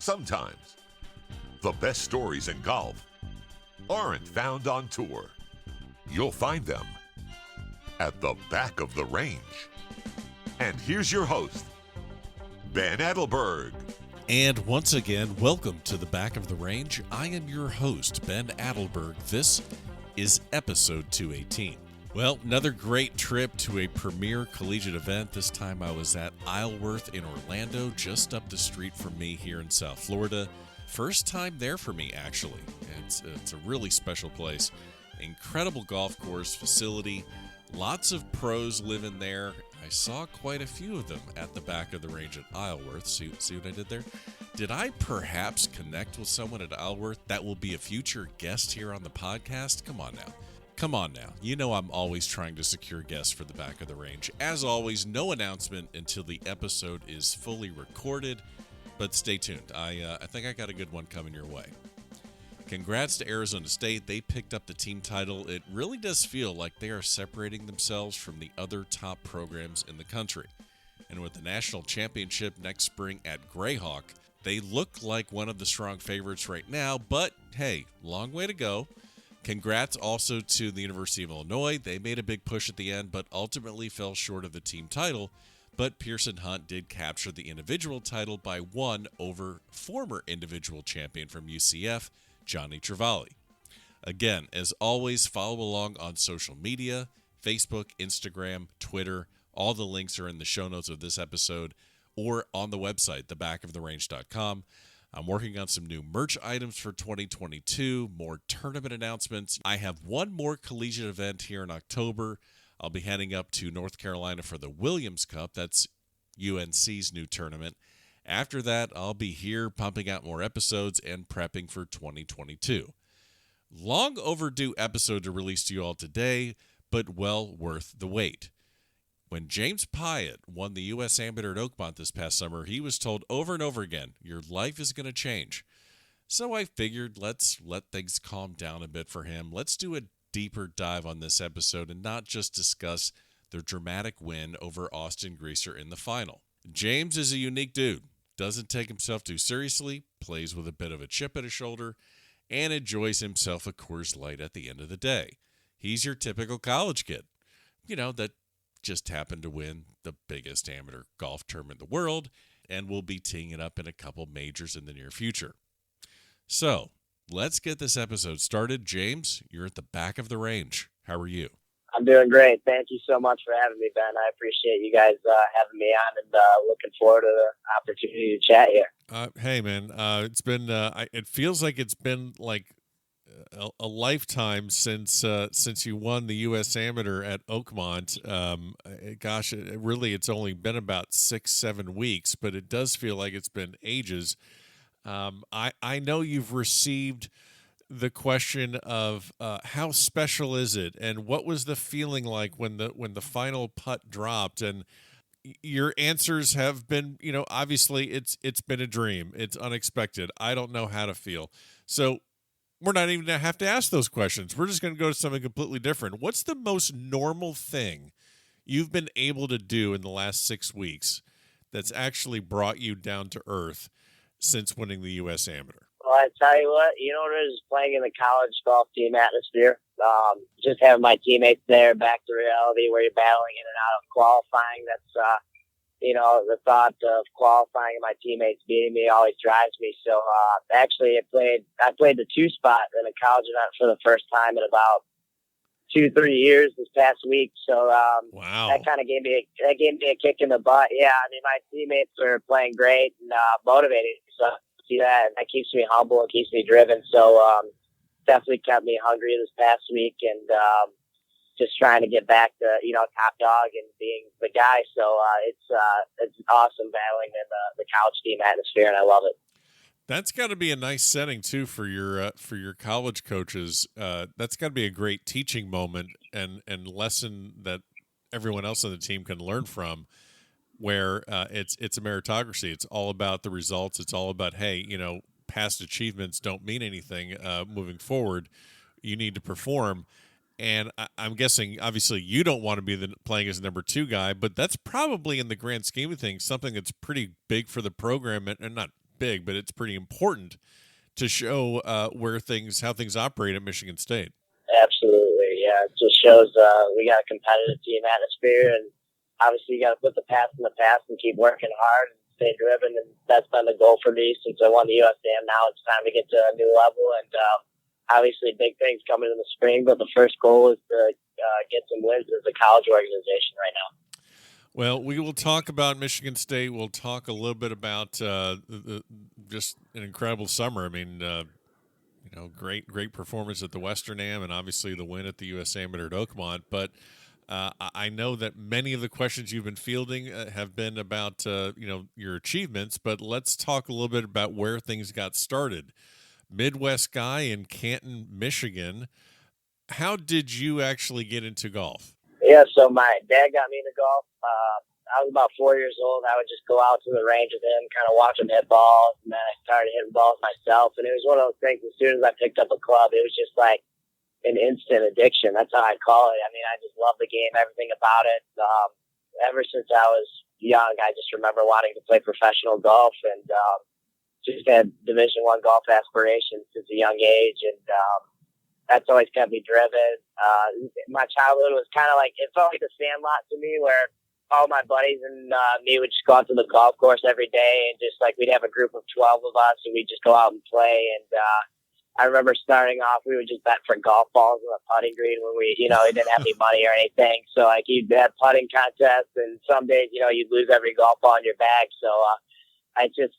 Sometimes the best stories in golf aren't found on tour. You'll find them at the back of the range. And here's your host, Ben Adelberg. And once again, welcome to the back of the range. I am your host, Ben Adelberg. This is episode 218. Well, another great trip to a premier collegiate event. This time I was at Isleworth in Orlando, just up the street from me here in South Florida. First time there for me, actually. It's a really special place. Incredible golf course, facility. Lots of pros live in there. I saw quite a few of them at the back of the range at Isleworth. See what I did there? Did I perhaps connect with someone at Isleworth that will be a future guest here on the podcast? Come on now. You know I'm always trying to secure guests for the back of the range. As always, no announcement until the episode is fully recorded, but stay tuned. I think I got a good one coming your way. Congrats to Arizona State. They picked up the team title. It really does feel like they are separating themselves from the other top programs in the country. And with the national championship next spring at Grayhawk, they look like one of the strong favorites right now, but hey, long way to go. Congrats also to the University of Illinois. They made a big push at the end, but ultimately fell short of the team title. But Pearson Hunt did capture the individual title by one over former individual champion from UCF, Johnny Travali. Again, as always, follow along on social media, Facebook, Instagram, Twitter. All the links are in the show notes of this episode or on the website, thebackoftherange.com. I'm working on some new merch items for 2022, more tournament announcements. I have one more collegiate event here in October. I'll be heading up to North Carolina for the Williams Cup. That's UNC's new tournament. After that, I'll be here pumping out more episodes and prepping for 2022. Long overdue episode to release to you all today, but well worth the wait. When James Piot won the U.S. Amateur at Oakmont this past summer, he was told over and over again, your life is going to change. So I figured let's let things calm down a bit for him. Let's do a deeper dive on this episode and not just discuss the dramatic win over Austin Greaser in the final. James is a unique dude. Doesn't take himself too seriously, plays with a bit of a chip at his shoulder, and enjoys himself a Coors Light at the end of the day. He's your typical college kid, that just happened to win the biggest amateur golf tournament in the world and will be teeing it up in a couple majors in the near future. So, let's get this episode started. James, you're at the back of the range. How are you? I'm doing great. Thank you so much for having me, Ben. I appreciate you guys having me on and looking forward to the opportunity to chat here. Hey, man, it's been, it feels like it's been like a lifetime since you won the U.S. Amateur at Oakmont. Gosh, it's only been about 6-7 weeks, but it does feel like it's been ages. I know you've received the question of how special is it, and what was the feeling like when the final putt dropped, and your answers have been, obviously it's been a dream. It's unexpected. I don't know how to feel. So we're not even going to have to ask those questions. We're just going to go to something completely different. What's the most normal thing you've been able to do in the last 6 weeks that's actually brought you down to earth since winning the U.S. Amateur? Well, I tell you what, it is playing in the college golf team atmosphere. Just having my teammates there, back to reality where you're battling in and out of qualifying. That's, the thought of qualifying and my teammates beating me always drives me. So, actually, I played the 2 spot in a college event for the first time in about 2-3 years this past week. So, wow. That kind of gave me a kick in the butt. Yeah. I mean, my teammates were playing great and, motivated. So, see that keeps me humble and keeps me driven. So, definitely kept me hungry this past week and, just trying to get back to, top dog and being the guy. So, it's awesome battling in the college team atmosphere, and I love it. That's got to be a nice setting too for your college coaches. That's got to be a great teaching moment and lesson that everyone else on the team can learn from. Where it's a meritocracy. It's all about the results. It's all about, hey, past achievements don't mean anything moving forward. You need to perform. And I'm guessing, obviously, you don't want to be playing as the number 2 guy, but that's probably in the grand scheme of things something that's pretty big for the program, and not big, but it's pretty important to show how things operate at Michigan State. Absolutely, yeah. It just shows we got a competitive team atmosphere, and obviously you got to put the past in the past and keep working hard and stay driven, and that's been the goal for me since I won the USAM. Now it's time to get to a new level, and obviously big things coming in the spring, but the first goal is to get some wins as a college organization right now. Well, we will talk about Michigan State. We'll talk a little bit about just an incredible summer. I mean, great performance at the Western Am, and obviously the win at the US Amateur at Oakmont. But I know that many of the questions you've been fielding have been about your achievements. But let's talk a little bit about where things got started. Midwest guy in Canton, Michigan. How did you actually get into golf? Yeah, so my dad got me into golf. I was about 4 years old. I would just go out to the range with him, kind of watch him hit balls, and then I started hitting balls myself. And it was one of those things, as soon as I picked up a club, it was just like an instant addiction. That's how I call it. I mean, I just love the game, everything about it. Ever since I was young, I just remember wanting to play professional golf, and just had Division I golf aspirations since a young age, and that's always kept me driven. My childhood was kind of like, it felt like the Sandlot to me, where all my buddies and me would just go out to the golf course every day, and just like we'd have a group of 12 of us, and we'd just go out and play. And I remember starting off, we would just bet for golf balls on the putting green when we didn't have any money or anything. So like you'd have putting contests, and some days, you'd lose every golf ball in your bag. So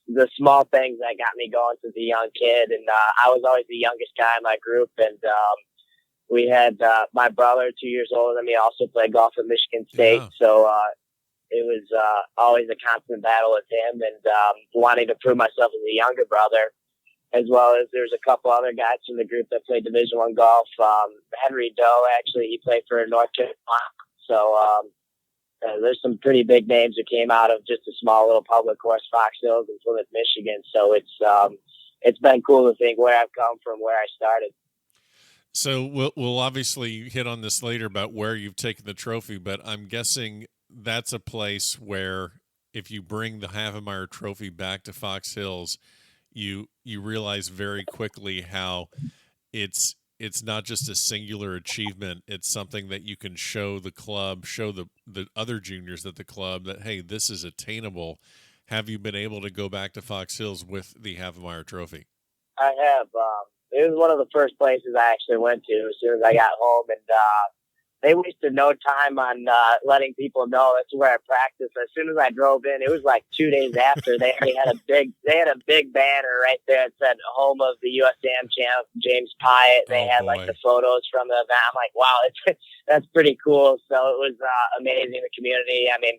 the small things that got me going since a young kid. And I was always the youngest guy in my group. And we had my brother, 2 years older than me, also played golf at Michigan State. Yeah. So it was always a constant battle with him, and wanting to prove myself as a younger brother, as well as there's a couple other guys from the group that played Division I golf. Henry Doe, actually, he played for North Carolina. So there's some pretty big names that came out of just a small little public course, Fox Hills in Plymouth, Michigan. So it's been cool to think where I've come from, where I started. So we'll obviously hit on this later about where you've taken the trophy, but I'm guessing that's a place where if you bring the Havemeyer Trophy back to Fox Hills, you realize very quickly how it's not just a singular achievement. It's something that you can show the club, show the other juniors at the club that, hey, this is attainable. Have you been able to go back to Fox Hills with the Havemeyer Trophy? I have. It was one of the first places I actually went to as soon as I got home, and they wasted no time on letting people know that's where I practiced. As soon as I drove in, it was like 2 days after, they already had a big banner right there that said home of the USAM champ, James Piot. They had like the photos from the event. I'm like, wow, that's pretty cool. So it was amazing, the community. I mean,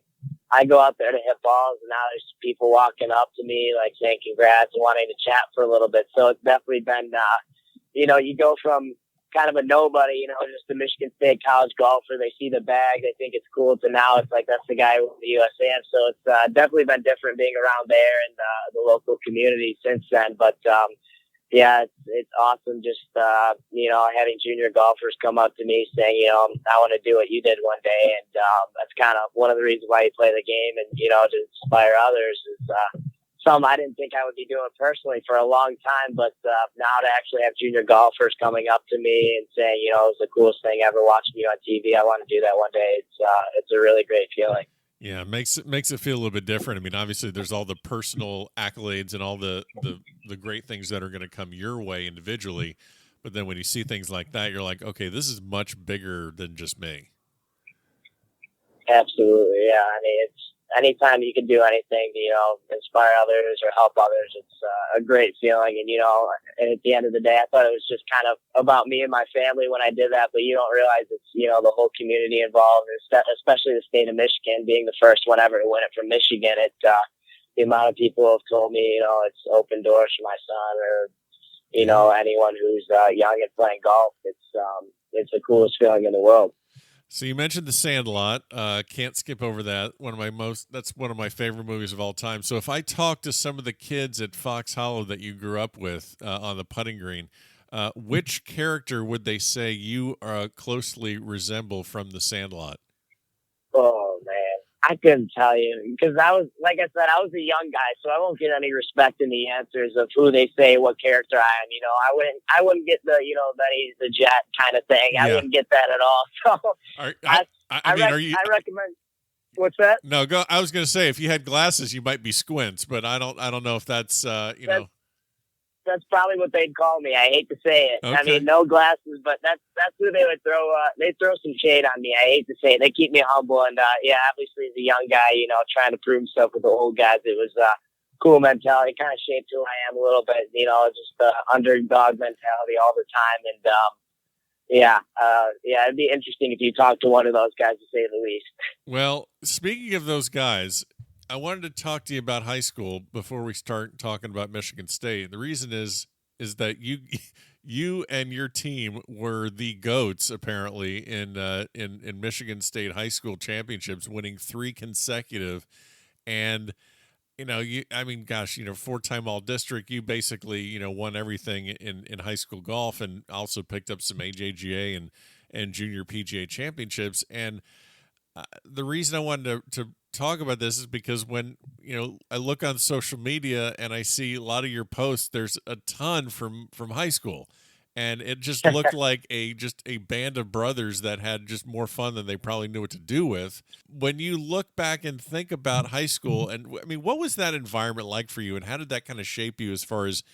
I go out there to hit balls, and now there's people walking up to me, like saying congrats and wanting to chat for a little bit. So it's definitely been, you go from kind of a nobody, just a Michigan State college golfer. They see the bag, they think it's cool, to now it's like, that's the guy with the USAM. So it's definitely been different being around there and the local community since then. But yeah, it's awesome just, having junior golfers come up to me saying, I want to do what you did one day. And that's kind of one of the reasons why you play the game, and, to inspire others is something I didn't think I would be doing personally for a long time. But now to actually have junior golfers coming up to me and saying, it was the coolest thing ever watching you on TV, I want to do that one day. It's a really great feeling. Yeah, it makes it feel a little bit different. I mean, obviously there's all the personal accolades and all the great things that are going to come your way individually. But then when you see things like that, you're like, okay, this is much bigger than just me. Absolutely. Yeah. I mean, it's anytime you can do anything to, inspire others or help others, it's a great feeling. And at the end of the day, I thought it was just kind of about me and my family when I did that, but you don't realize it's, the whole community involved, especially the state of Michigan being the first one ever to win it from Michigan. The amount of people have told me, it's open doors for my son or, anyone who's young and playing golf. It's the coolest feeling in the world. So you mentioned The Sandlot. Can't skip over that. That's one of my favorite movies of all time. So if I talk to some of the kids at Fox Hollow that you grew up with on the putting green, which character would they say you closely resemble from The Sandlot? Oh man, I couldn't tell you because I was, like I said, I was a young guy, so I won't get any respect in the answers of who they say, what character I am. I wouldn't get the, that he's the Jet kind of thing. I wouldn't get that at all. So I recommend. What's that? No, go. I was going to say if you had glasses, you might be squints, but I don't know if that's That's probably what they'd call me. I hate to say it. Okay. I mean, no glasses, but that's who they would throw. They throw some shade on me. I hate to say it. They keep me humble, and obviously as a young guy, trying to prove himself with the old guys, it was cool mentality. Kind of shaped who I am a little bit. Just the underdog mentality all the time, and it'd be interesting if you talk to one of those guys, to say the least. Well, speaking of those guys, I wanted to talk to you about high school before we start talking about Michigan State. The reason is that you and your team were the GOATs apparently in Michigan State high school championships, winning 3 consecutive. And four-time all district. You basically won everything in high school golf, and also picked up some AJGA and junior PGA championships. And the reason I wanted to talk about this is because when I look on social media and I see a lot of your posts, there's a ton from high school, and it just looked like a band of brothers that had just more fun than they probably knew what to do with. When you look back and think about high school, and I mean, what was that environment like for you, and how did that kind of shape you as far as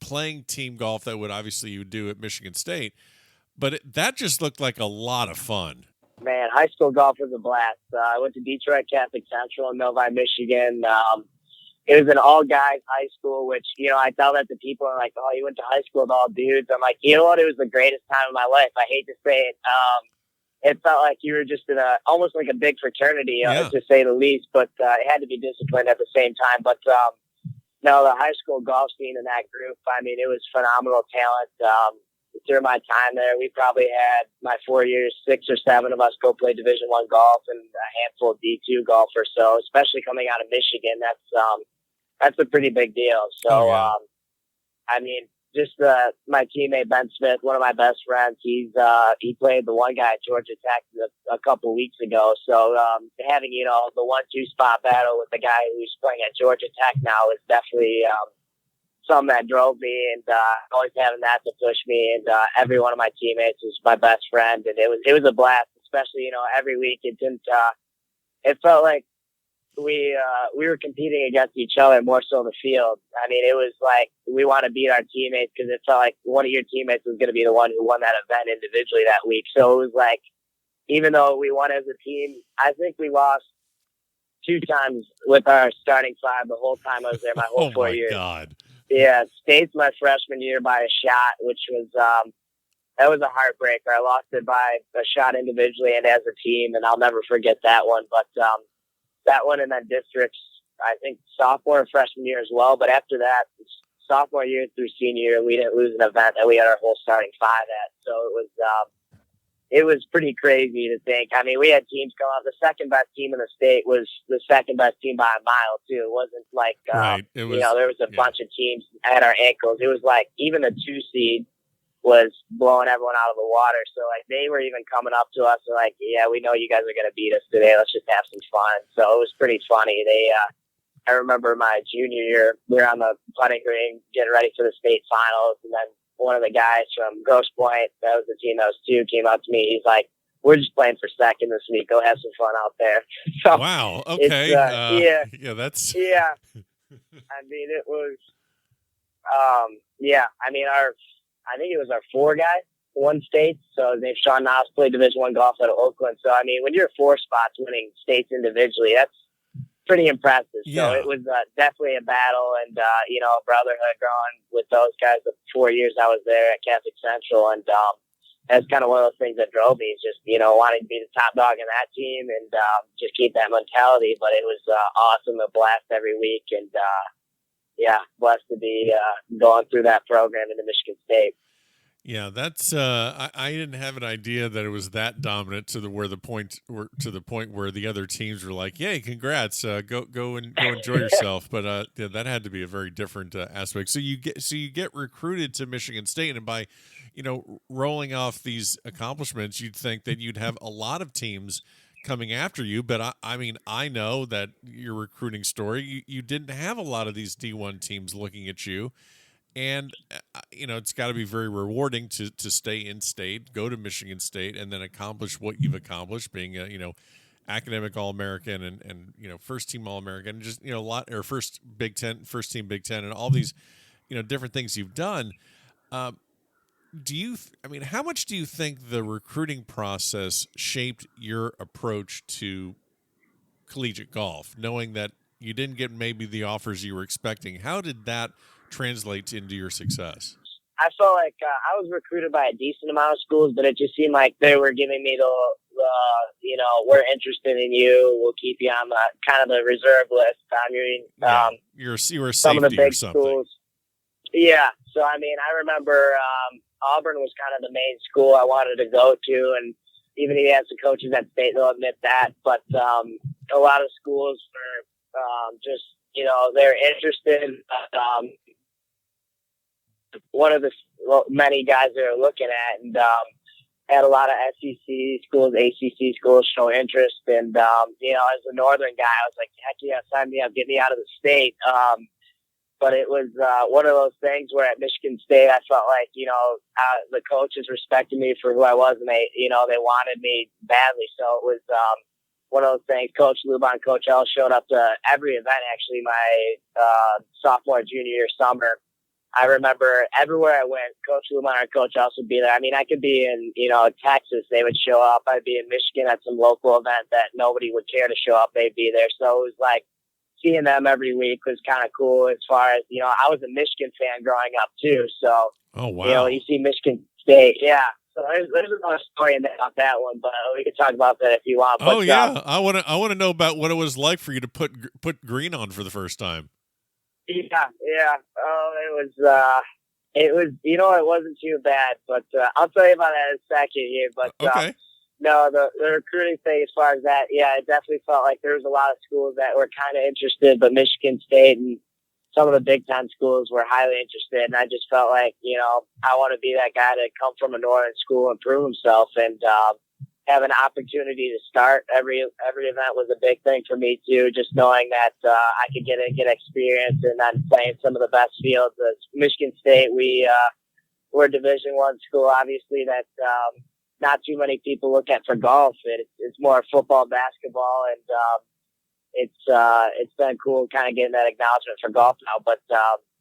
playing team golf that obviously you would do at Michigan State, but that just looked like a lot of fun. Man, high school golf was a blast. I went to Detroit Catholic Central in Novi, Michigan. It was an all-guys high school, which, I tell that to people, and like, oh, you went to high school with all dudes. I'm like, you know what? It was the greatest time of my life. I hate to say it. It felt like you were just in almost like a big fraternity, to say the least, but it had to be disciplined at the same time. But no, the high school golf scene in that group, I mean, it was phenomenal talent. During my time there, we probably had my 4 years, 6 or 7 of us go play Division I golf, and a handful of D2 golfers. So, especially coming out of Michigan, that's a pretty big deal. So, I mean, just my teammate Ben Smith, one of my best friends, he played the one guy at Georgia Tech a couple weeks ago. So, having the 1-2 spot battle with the guy who's playing at Georgia Tech now is definitely something that drove me, and always having that to push me. And every one of my teammates was my best friend, and it was a blast. Especially every week it didn't. It felt like we were competing against each other more so in the field. I mean, it was like we want to beat our teammates because it felt like one of your teammates was going to be the one who won that event individually that week. So it was like, even though we won as a team, I think we lost 2 times with our starting 5 the whole time I was there. My whole 4 years. Oh my God. Yeah, State's my freshman year by a shot, which was that was a heartbreaker. I lost it by a shot individually and as a team, and I'll never forget that one. But that one in that district's, I think, sophomore and freshman year as well. But after that, sophomore year through senior year, we didn't lose an event that we had our whole starting 5 at. So it was pretty crazy to think. I mean, we had teams come out. The second best team in the state was the second best team by a mile, too. It wasn't like, there was a bunch of teams at our ankles. It was like even the 2 seed was blowing everyone out of the water. So, like, they were even coming up to us and like, yeah, we know you guys are going to beat us today. Let's just have some fun. So it was pretty funny. I remember my junior year, we were on the putting green getting ready for the state finals, and then one of the guys from Grosse Pointe, that was the team that was 2, came up to me. He's like, we're just playing for second this week. Go have some fun out there. So wow. Okay. That's. Yeah. I mean, it was, I mean, I think it was our 4 guy won states. So his name's Sean Knopf, played Division I golf out of Oakland. So, I mean, when you're 4 spots winning states individually, that's pretty impressive. Yeah. So it was definitely a battle, and a brotherhood growing with those guys the 4 years I was there at Catholic Central, and that's kind of one of those things that drove me, is just wanting to be the top dog in that team and just keep that mentality. But it was awesome, a blast every week, and blessed to be going through that program into Michigan State. Yeah, that's I didn't have an idea that it was that dominant to the point where the other teams were like, "Yay, congrats, go enjoy yourself." But that had to be a very different aspect. So you get recruited to Michigan State, and by rolling off these accomplishments, you'd think that you'd have a lot of teams coming after you, but I mean, I know that your recruiting story, you didn't have a lot of these D1 teams looking at you. And, it's got to be very rewarding to stay in state, go to Michigan State, and then accomplish what you've accomplished, being a, academic All-American and first team All-American, just, a lot, or first team Big Ten, and all these, different things you've done. How much do you think the recruiting process shaped your approach to collegiate golf, knowing that you didn't get maybe the offers you were expecting? How did that translate into your success? I felt like I was recruited by a decent amount of schools, but it just seemed like they were giving me the we're interested in you. We'll keep you on the kind of the reserve list. I mean, you were some of the big or something. schools. Yeah. So, I mean, I remember Auburn was kind of the main school I wanted to go to, and even if he has the coaches at state, they'll admit that. But a lot of schools were just, they're interested. One of the many guys they're looking at, and had a lot of SEC schools, ACC schools show interest. And, as a northern guy, I was like, heck yeah, sign me up, get me out of the state. But it was one of those things where at Michigan State, I felt like, the coaches respected me for who I was, and they wanted me badly. So it was one of those things. Coach Luban, Coach L showed up to every event, actually, my sophomore, junior year, summer. I remember everywhere I went, Coach Luban or Coach L would be there. I mean, I could be in, Texas. They would show up. I'd be in Michigan at some local event that nobody would care to show up. They'd be there. So it was like, seeing them every week was kind of cool. As far as, I was a Michigan fan growing up too. So, oh, wow. You see Michigan State. Yeah. So there's another story about that one, but we can talk about that if you want. But, yeah. I want to know about what it was like for you to put green on for the first time. Yeah. Oh, it was, it wasn't too bad, but I'll tell you about that in a second here. But okay. No, the recruiting thing, as far as that, yeah, it definitely felt like there was a lot of schools that were kind of interested, but Michigan State and some of the Big Ten schools were highly interested. And I just felt like, I want to be that guy to come from a northern school and prove himself, and have an opportunity to start every event was a big thing for me too. Just knowing that I could get experience and then playing some of the best fields. As Michigan State, we're a Division I school, obviously, that not too many people look at for golf. It's more football, basketball, and it's been cool kind of getting that acknowledgement for golf now. But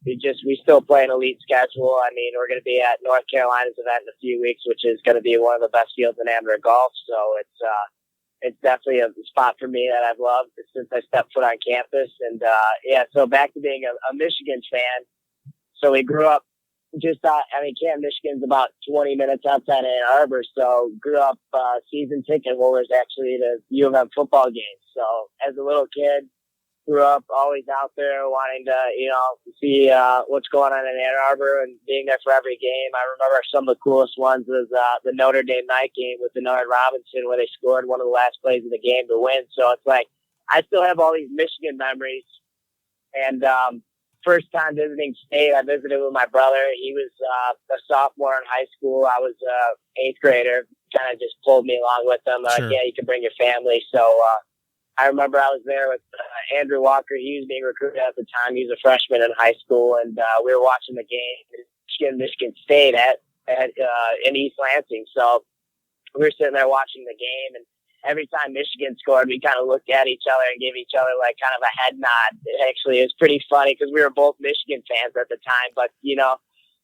we still play an elite schedule. I mean, we're going to be at North Carolina's event in a few weeks, which is going to be one of the best fields in amateur golf. So it's definitely a spot for me that I've loved since I stepped foot on campus. And so back to being a Michigan fan. So we grew up. Canton, Michigan's about 20 minutes outside of Ann Arbor, so grew up season ticket holders actually to U of M football games. So as a little kid, grew up always out there wanting to, see what's going on in Ann Arbor and being there for every game. I remember some of the coolest ones was the Notre Dame night game with Denard Robinson, where they scored one of the last plays of the game to win. So it's like I still have all these Michigan memories. And first time visiting state, I visited with my brother. He was a sophomore in high school. I was eighth grader. Kind of just pulled me along with them. Sure. You can bring your family. So I remember I was there with Andrew Walker. He was being recruited at the time. He was a freshman in high school, and we were watching the game, Michigan State at in East Lansing. So we were sitting there watching the game, and every time Michigan scored, we kind of looked at each other and gave each other like kind of a head nod. Actually, it was pretty funny because we were both Michigan fans at the time. But,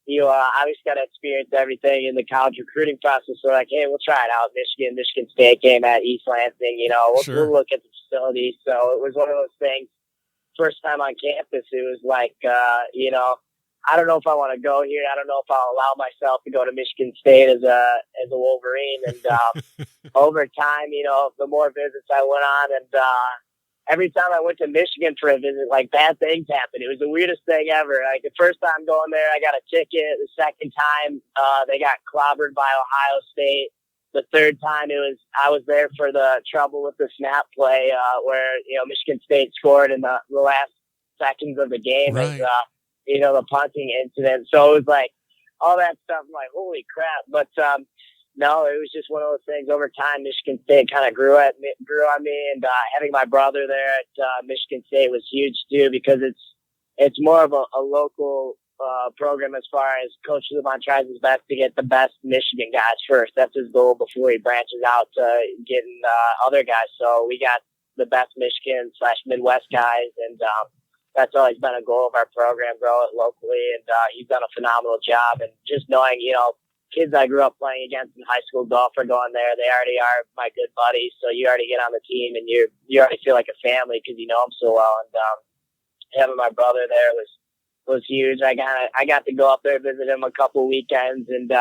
you obviously got to experience everything in the college recruiting process. So like, hey, we'll try it out. Michigan State game at East Lansing, Sure. We'll look at the facility. So it was one of those things. First time on campus, it was like, I don't know if I want to go here. I don't know if I'll allow myself to go to Michigan State as a Wolverine. And over time, the more visits I went on, and every time I went to Michigan for a visit, like bad things happened. It was the weirdest thing ever. Like the first time going there, I got a ticket. The second time, they got clobbered by Ohio State. The third time, I was there for the trouble with the snap play, where Michigan State scored in the last seconds of the game. Right. The punting incident. So it was like all that stuff. I'm like, holy crap. But no, it was just one of those things. Over time, Michigan State kind of grew on me, and having my brother there at Michigan State was huge too, because it's more of a local program as far as Coach Lubon tries his best to get the best Michigan guys first. That's his goal before he branches out to getting other guys. So we got the best Michigan/Midwest guys, and that's always been a goal of our program, grow it locally, and he's done a phenomenal job. And just knowing, kids I grew up playing against in high school golf are going there. They already are my good buddies, so you already get on the team, and you already feel like a family because you know them so well. And having my brother there was huge. I got to go up there, visit him a couple weekends, and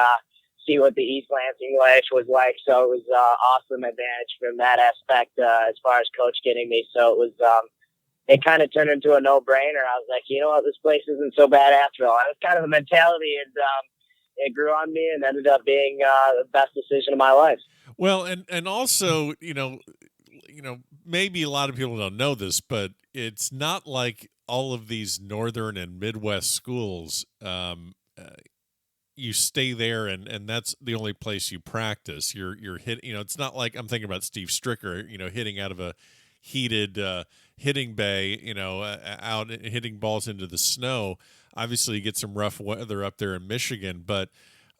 see what the East Lansing life was like. So it was awesome advantage from that aspect as far as coach getting me. So it was it kind of turned into a no-brainer. I was like, you know what, this place isn't so bad after all. That was kind of the mentality, and it grew on me and ended up being the best decision of my life. Well, and also, maybe a lot of people don't know this, but it's not like all of these northern and Midwest schools, you stay there and that's the only place you practice. You're hit, it's not like I'm thinking about Steve Stricker, hitting out of a heated hitting bay, out hitting balls into the snow. Obviously, you get some rough weather up there in Michigan, but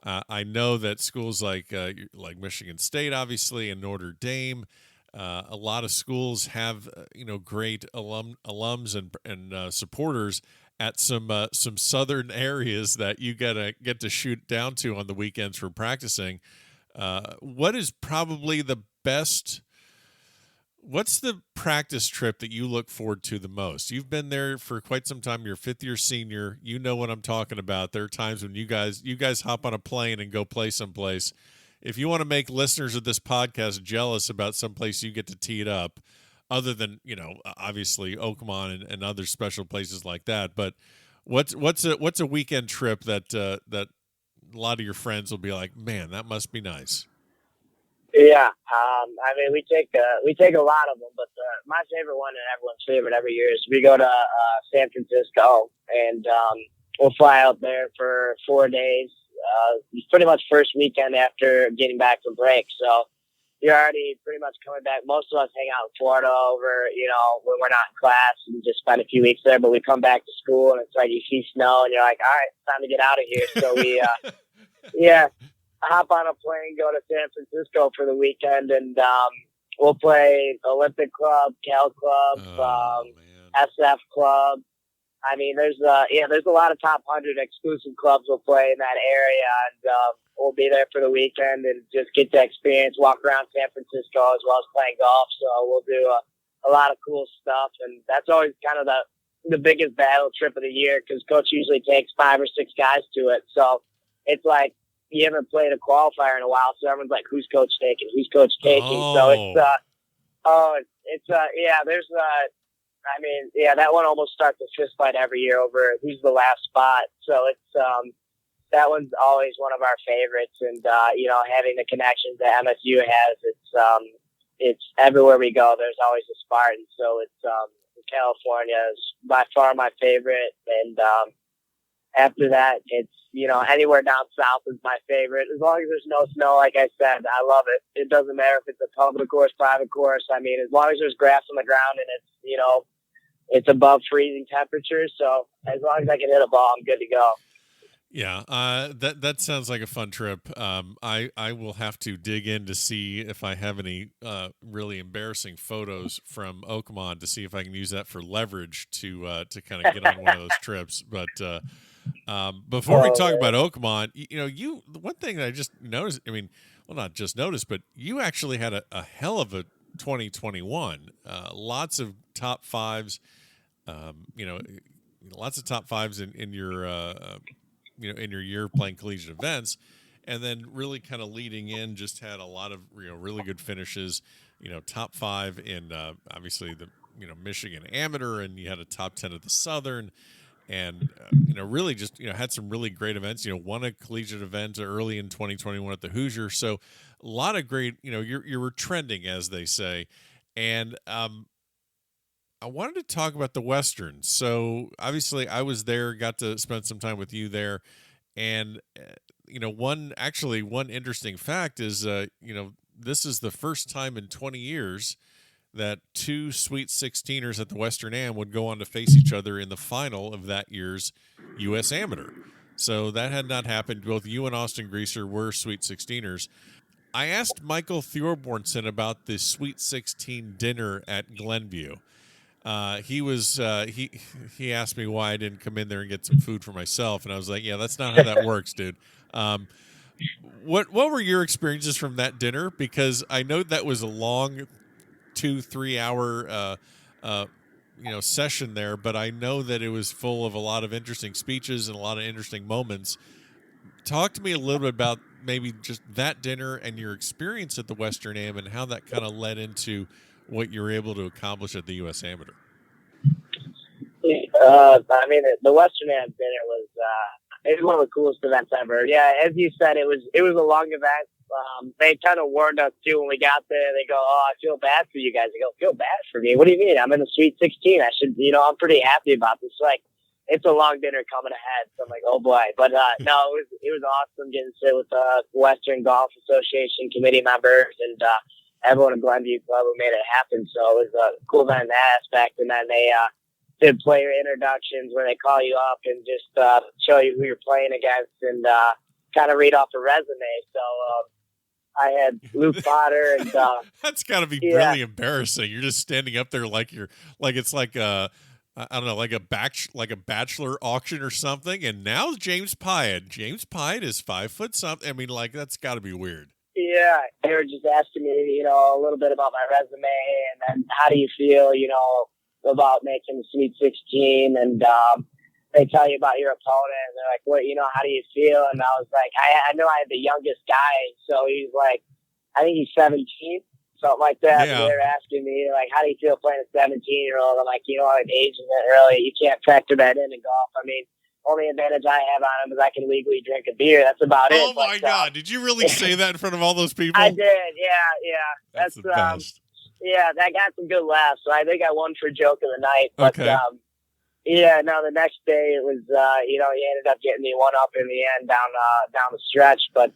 I know that schools like Michigan State, obviously, and Notre Dame, a lot of schools have great alums and supporters at some southern areas that you get to shoot down to on the weekends for practicing. What is probably the best? What's the practice trip that you look forward to the most? You've been there for quite some time. You're a fifth-year senior. You know what I'm talking about. There are times when you guys hop on a plane and go play someplace. If you want to make listeners of this podcast jealous about someplace you get to tee it up, other than obviously Oakmont and other special places like that, but what's a weekend trip that that a lot of your friends will be like, man, that must be nice. Yeah, I mean, we take a lot of them, but my favorite one and everyone's favorite every year is we go to San Francisco, and we'll fly out there for 4 days. Pretty much first weekend after getting back from break, so you're already pretty much coming back. Most of us hang out in Florida over, when we're not in class and just spend a few weeks there, but we come back to school and it's like you see snow and you're like, all right, it's time to get out of here. So we, hop on a plane, go to San Francisco for the weekend, and we'll play Olympic Club, Cal Club, SF Club. I mean, there's a lot of top 100 exclusive clubs we'll play in that area, and we'll be there for the weekend and just get to experience, walk around San Francisco as well as playing golf. So we'll do a lot of cool stuff, and that's always kind of the biggest battle trip of the year because Coach usually takes 5 or 6 guys to it. So it's like you haven't played a qualifier in a while, so everyone's like, "Who's Coach taking? Who's Coach taking?" Oh. So that one almost starts a fist fight every year over who's the last spot. So it's that one's always one of our favorites, and having the connections that MSU has, it's everywhere we go. There's always a Spartan, so it's California is by far my favorite, and after that, it's anywhere down south is my favorite. As long as there's no snow, like I said, I love it. It doesn't matter if it's a public course, private course. I mean, as long as there's grass on the ground and it's it's above freezing temperatures. So as long as I can hit a ball, I'm good to go. Yeah, that sounds like a fun trip. I will have to dig in to see if I have any really embarrassing photos from Oakmont to see if I can use that for leverage to kind of get on one of those trips. But before we talk about Oakmont, the one thing that I just noticed, not just noticed, but you actually had a hell of a 2021. Lots of top fives, lots of top fives in your in your year playing collegiate events, and then really kind of leading in, just had a lot of really good finishes. Top 5 in obviously the Michigan Amateur, and you had a top 10 at the Southern, and really just had some really great events. Won a collegiate event early in 2021 at the Hoosier. So a lot of great. You were trending, as they say, and I wanted to talk about the Western. So obviously I was there, got to spend some time with you there, and one interesting fact is, this is the first time in 20 years that two Sweet 16ers at the Western Am would go on to face each other in the final of that year's U.S. Amateur. So that had not happened. Both you and Austin Greaser were Sweet 16ers. I asked Michael Thorbornson about the Sweet 16 dinner at Glenview. He asked me why I didn't come in there and get some food for myself, and I was like, yeah, that's not how that works, dude. What were your experiences from that dinner? Because I know that was a long 2-3 hour session there, but I know that it was full of a lot of interesting speeches and a lot of interesting moments. Talk to me a little bit about maybe just that dinner and your experience at the Western Am and how that kind of led into what you were able to accomplish at the U.S. Amateur. The Western Am dinner was one of the coolest events ever. Yeah, as you said, it was a long event. They kind of warned us too when we got there. They go, "Oh, I feel bad for you guys." I go, "Feel bad for me? What do you mean? I'm in the Sweet 16. I should, I'm pretty happy about this." Like, it's a long dinner coming ahead. So I'm like, oh boy. But no, it was awesome getting to sit with the Western Golf Association committee members and everyone in Glenview Club who made it happen. So it was a cool event in that aspect. And then they did player introductions where they call you up and just show you who you're playing against and kind of read off a resume. So I had Luke Potter and that's got to be really embarrassing. You're just standing up there like it's like I don't know, like a bachelor auction or something. And now James Piot. James Piot is 5 foot something. I mean, like, that's got to be weird. Yeah, they were just asking me, a little bit about my resume and then how do you feel, about making the Sweet 16 and they tell you about your opponent and they're like, what, how do you feel? And I was like, I know I had the youngest guy, so he's like, I think he's 17, something like that. Yeah. And they were asking me, like, how do you feel playing a 17-year-old? I'm like, age isn't really, you can't factor that in golf. I mean, only advantage I have on him is I can legally drink a beer. That's about it. Oh my God. Did you really say that in front of all those people? I did. Yeah. That's the best. Yeah, that got some good laughs. So I think I won for joke of the night. But, okay. The next day it was, he ended up getting me one up in the end down the stretch. But,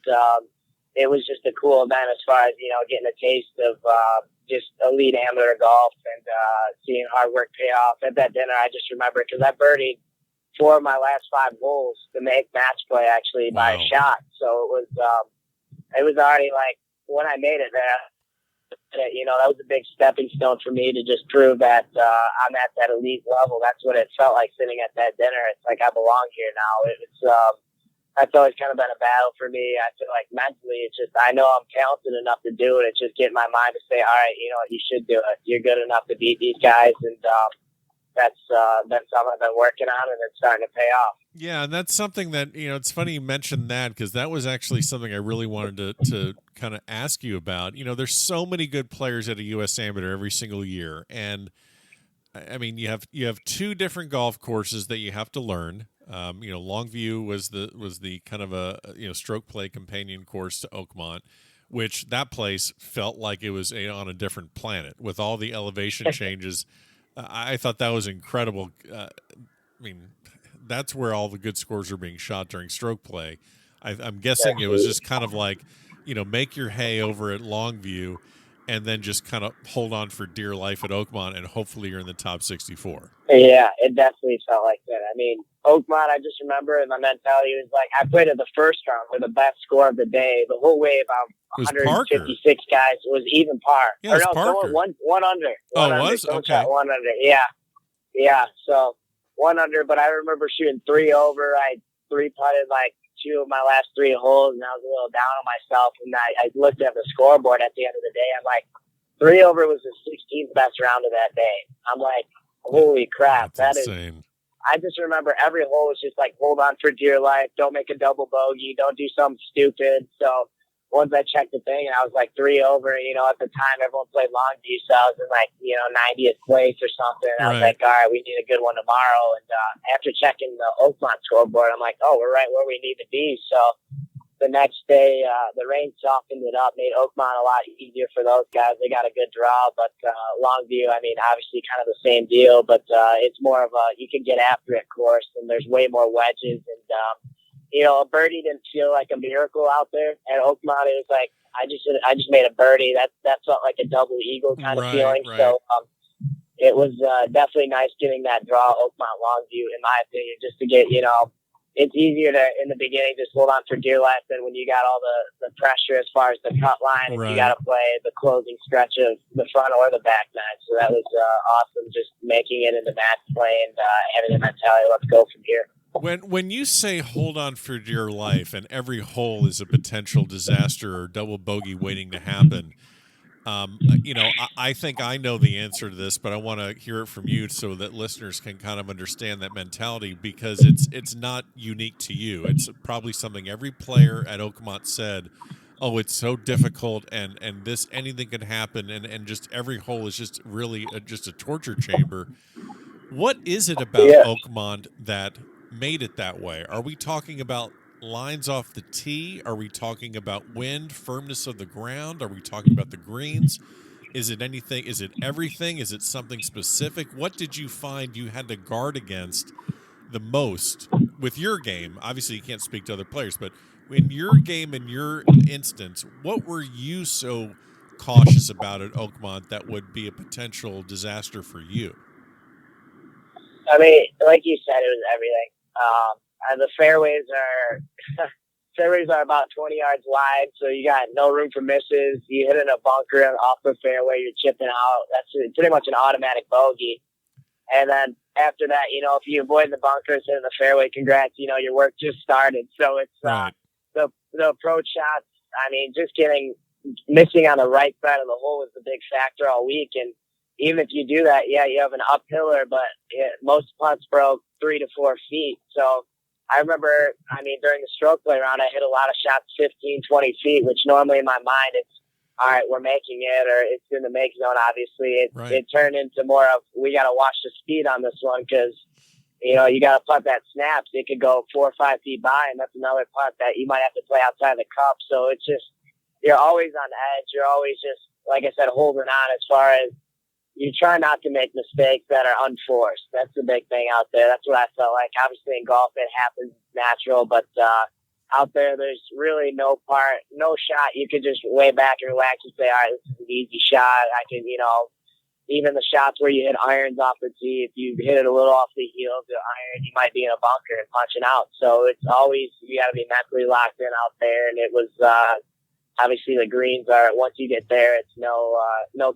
it was just a cool event as far as, getting a taste of, just elite amateur golf and, seeing hard work pay off. At that dinner, I just remember because I birdied 4 of my last 5 holes to make match play actually by a shot. So it was already like when I made it there, that was a big stepping stone for me to just prove that I'm at that elite level. That's what it felt like sitting at that dinner. It's like I belong here now. That's always kind of been a battle for me. I feel like mentally, it's just I know I'm talented enough to do it. It's just getting my mind to say, all right, you should do it. You're good enough to beat these guys, and that's something I've been working on, and it's starting to pay off. Yeah, and that's something that, it's funny you mentioned that because that was actually something I really wanted to kind of ask you about. There's so many good players at a U.S. Amateur every single year, and I mean, you have 2 different golf courses that you have to learn. Longview was the kind of a stroke play companion course to Oakmont, which that place felt like it was on a different planet with all the elevation changes. I thought that was incredible. I mean, that's where all the good scores are being shot during stroke play. I'm guessing it was just kind of like, make your hay over at Longview and then just kind of hold on for dear life at Oakmont and hopefully you're in the top 64. Yeah, it definitely felt like that. I mean, Oakmont, I just remember my mentality was like, I played at the first round with the best score of the day. The whole way about 156 guys was even par. Yeah, Parker. One under. Oh, it was? Okay. 1 under. Yeah. So 1 under, but I remember shooting 3 over. I 3-putted like 2 of my last 3 holes, and I was a little down on myself. And I looked at the scoreboard at the end of the day. I'm like, 3 over was the 16th best round of that day. I'm like, holy crap. That's insane. I just remember every hole was just like, hold on for dear life. Don't make a double bogey. Don't do something stupid. So once I checked the thing and I was like 3 over, at the time everyone played Longview. So I was in like, 90th place or something. And I was like, all right, we need a good one tomorrow. And after checking the Oakmont scoreboard, I'm like, oh, we're right where we need to be. So the next day, the rain softened it up, made Oakmont a lot easier for those guys. They got a good draw, but Longview, I mean, obviously kind of the same deal, but it's more of a you can get after it course, and there's way more wedges, and a birdie didn't feel like a miracle out there. At Oakmont, it was like, I just made a birdie. That felt like a double eagle kind of feeling. Right. So, it was definitely nice getting that draw Oakmont Longview, in my opinion, just to get, it's easier to, in the beginning, just hold on for dear life than when you got all the pressure as far as the cut line and you got to play the closing stretch of the front or the back nine. So that was awesome, just making it into match play and having the mentality, let's go from here. When you say hold on for dear life and every hole is a potential disaster or double bogey waiting to happen, I think I know the answer to this, but I want to hear it from you so that listeners can kind of understand that mentality, because it's not unique to you. It's probably something every player at Oakmont said, oh, it's so difficult and this, anything can happen. And just every hole is just really just a torture chamber. What is it about Oakmont that made it that way? Are we talking about lines off the tee? Are we talking about wind, firmness of the ground? Are we talking about the greens? Is it anything? Is it everything? Is it something specific? What did you find you had to guard against the most with your game? Obviously, you can't speak to other players, but in your game, in your instance, what were you so cautious about at Oakmont that would be a potential disaster for you? I mean, like you said, it was everything. The fairways are about 20 yards wide, so you got no room for misses. You hit in a bunker off the fairway, you're chipping out. That's pretty much an automatic bogey. And then after that, if you avoid the bunkers in the fairway, congrats, your work just started. So it's the approach shots. I mean, just missing on the right side of the hole was the big factor all week. And even if you do that, you have an uphiller, but most putts broke 3 to 4 feet. So I remember, during the stroke play round, I hit a lot of shots 15, 20 feet, which normally in my mind, it's, all right, we're making it, or it's in the make zone, obviously. It turned into more of, we got to watch the speed on this one because, you got a putt that snaps. It could go 4 or 5 feet by, and that's another putt that you might have to play outside the cup. So it's just, you're always on edge. You're always just, like I said, holding on as far as, you try not to make mistakes that are unforced. That's the big thing out there. That's what I felt like. Obviously in golf it happens natural, but out there there's really no shot you could just lay back and relax and say, all right, this is an easy shot. I can, even the shots where you hit irons off the tee, if you hit it a little off the heel of the iron, you might be in a bunker and punching out. So it's always, you got to be mentally locked in out there. And it was, obviously the greens are, once you get there, it's no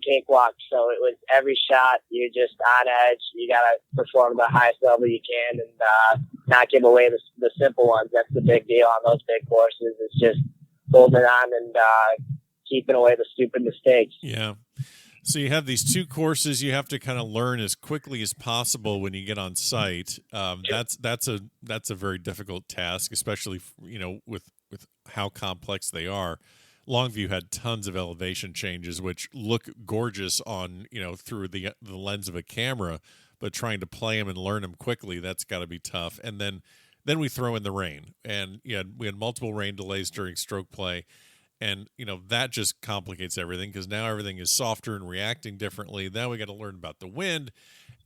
cakewalk. So it was every shot, you're just on edge. You got to perform the highest level you can and not give away the simple ones. That's the big deal on those big courses. It's just holding on and keeping away the stupid mistakes. Yeah. So you have these two courses you have to kind of learn as quickly as possible when you get on site. That's a very difficult task, especially, with how complex they are. Longview had tons of elevation changes, which look gorgeous on, through the lens of a camera, but trying to play them and learn them quickly, that's got to be tough. And then we throw in the rain, and we had multiple rain delays during stroke play, and that just complicates everything because now everything is softer and reacting differently. Now we got to learn about the wind,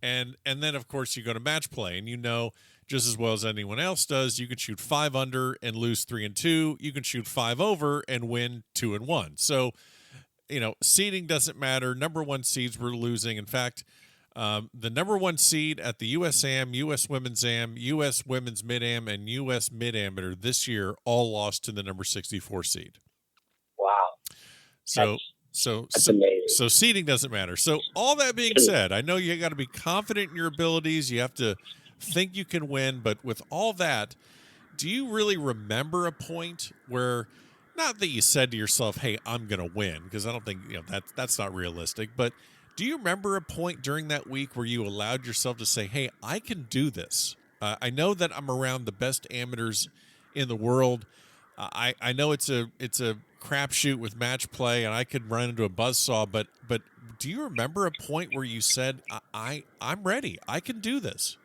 and then of course you go to match play, and just as well as anyone else does, you can shoot 5 under and lose 3 and 2. You can shoot 5 over and win 2 and 1. So, seeding doesn't matter. Number 1 seeds were losing. In fact, the number 1 seed at the U.S. Am, U.S. Women's Am, U.S. Women's Mid-Am, and U.S. Mid-Amateur this year all lost to the number 64 seed. Wow. That's amazing. So seeding doesn't matter. So all that being said, I know you got to be confident in your abilities. You have to think you can win, but with all that, do you really remember a point where, not that you said to yourself, hey, I'm going to win, because I don't think that's not realistic, but do you remember a point during that week where you allowed yourself to say, hey, I can do this? I know that I'm around the best amateurs in the world. I know it's a crapshoot with match play, and I could run into a buzzsaw, but do you remember a point where you said, I'm ready, I can do this?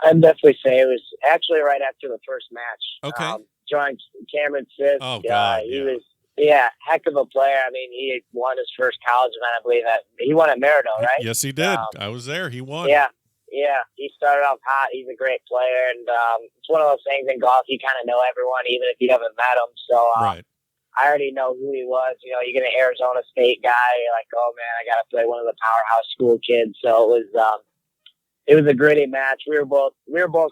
I'd definitely say it was actually right after the first match. Okay. Joined Cameron Fitz. Oh, God. He was, heck of a player. I mean, he won his first college event, I believe. He won at Merida, right? Yes, he did. I was there. He won. Yeah. Yeah, he started off hot. He's a great player, and it's one of those things in golf. You kind of know everyone, even if you haven't met them. So Right. I already know who he was. You know, you get an Arizona State guy, you're like, oh man, I got to play one of the powerhouse school kids. So it was a gritty match. We were both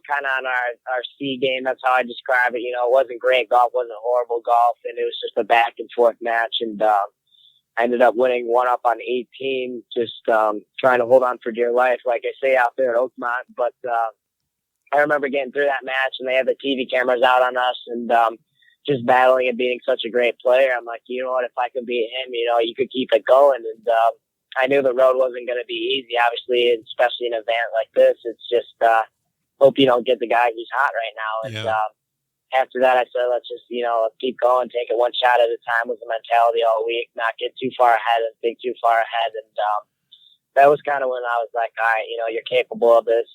kind of on our C game. That's how I describe it. You know, it wasn't great golf, wasn't horrible golf, and it was just a back and forth match. And I ended up winning one up on 18, just trying to hold on for dear life, like I say out there at Oakmont. But I remember getting through that match, and they had the TV cameras out on us, and just battling and being such a great player. I'm like, you know what, if I can beat him, you know, you could keep it going. And I knew the road wasn't going to be easy, obviously, especially in an event like this. It's just hope you don't get the guy who's hot right now. And after that, I said, let's just, you know, keep going, take it one shot at a time was the mentality all week, not get too far ahead and think too far ahead. And that was kind of when I was like, all right, you know, you're capable of this.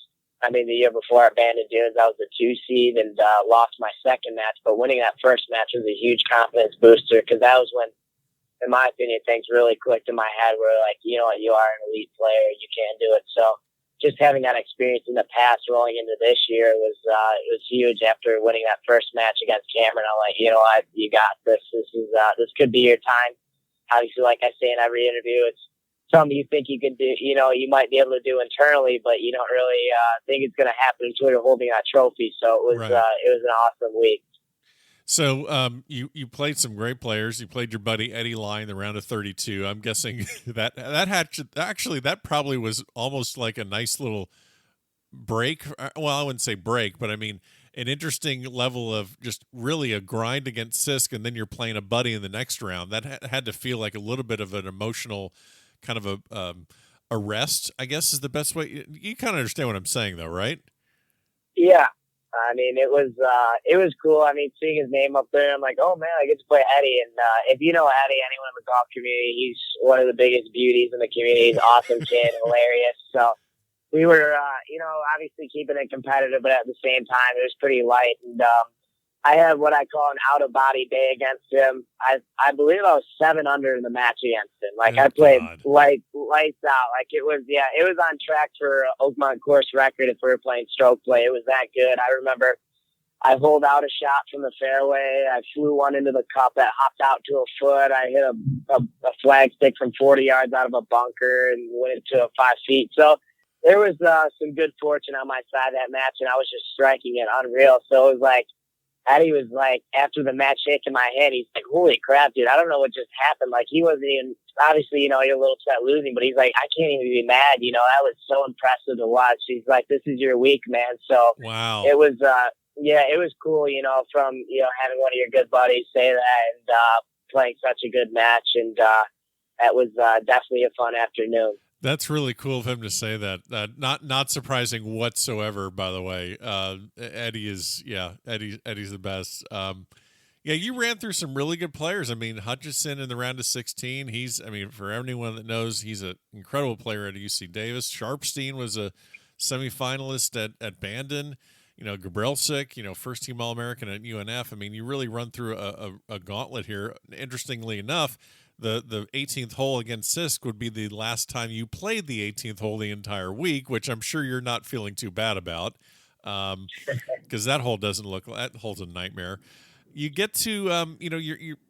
I mean, the year before at Bandon Dunes, I was the 2 seed and lost my second match. But winning that first match was a huge confidence booster because that was when, in my opinion, things really clicked in my head where, like, you know what, you are an elite player. You can do it. So just having that experience in the past rolling into this year was huge after winning that first match against Cameron. I'm like, you know what, you got this. This could be your time. Obviously, like I say in every interview, it's something you think you can do, you know, you might be able to do internally, but you don't really think it's going to happen until you're holding that trophy. So it was Right. It was an awesome week. So you played some great players. You played your buddy Eddie Lai in the round of 32. I'm guessing that that probably was almost like a nice little break. Well, I wouldn't say break, but I mean an interesting level of just really a grind against Sisk, and then you're playing a buddy in the next round. That had to feel like a little bit of an emotional kind of a rest, I guess is the best way. You kind of understand what I'm saying, though, right? Yeah. I mean, it was cool. I mean, seeing his name up there, I'm like, oh man, I get to play Eddie. And if you know Eddie, anyone in the golf community, he's one of the biggest beauties in the community. He's an awesome kid, hilarious. So we were, you know, obviously keeping it competitive, but at the same time, it was pretty light. And I had what I call an out-of-body day against him. I believe I was 7 under in the match against him. Like, I played lights out. Like, it was on track for Oakmont course record if we were playing stroke play. It was that good. I remember I holed out a shot from the fairway. I flew one into the cup that hopped out to a foot. I hit a flag stick from 40 yards out of a bunker and went into 5 feet. So there was some good fortune on my side that match, and I was just striking it unreal. So it was like, Eddie was like, after the match shaking my head, he's like, holy crap, dude, I don't know what just happened. Like, he wasn't even, obviously, you know, you're a little upset losing, but he's like, I can't even be mad. You know, that was so impressive to watch. He's like, this is your week, man. So wow. It was, it was cool, you know, from, you know, having one of your good buddies say that and playing such a good match. And that was definitely a fun afternoon. That's really cool of him to say that. Not surprising whatsoever, by the way. Eddie's the best. You ran through some really good players. I mean, Hutchison in the round of 16. For anyone that knows, he's an incredible player at UC Davis. Sharpstein was a semifinalist at Bandon. You know, Gabrielsic, you know, first team All-American at UNF. I mean, you really run through a gauntlet here. Interestingly enough, the 18th hole against Sisk would be the last time you played the 18th hole the entire week, which I'm sure you're not feeling too bad about, because that hole's a nightmare. You get to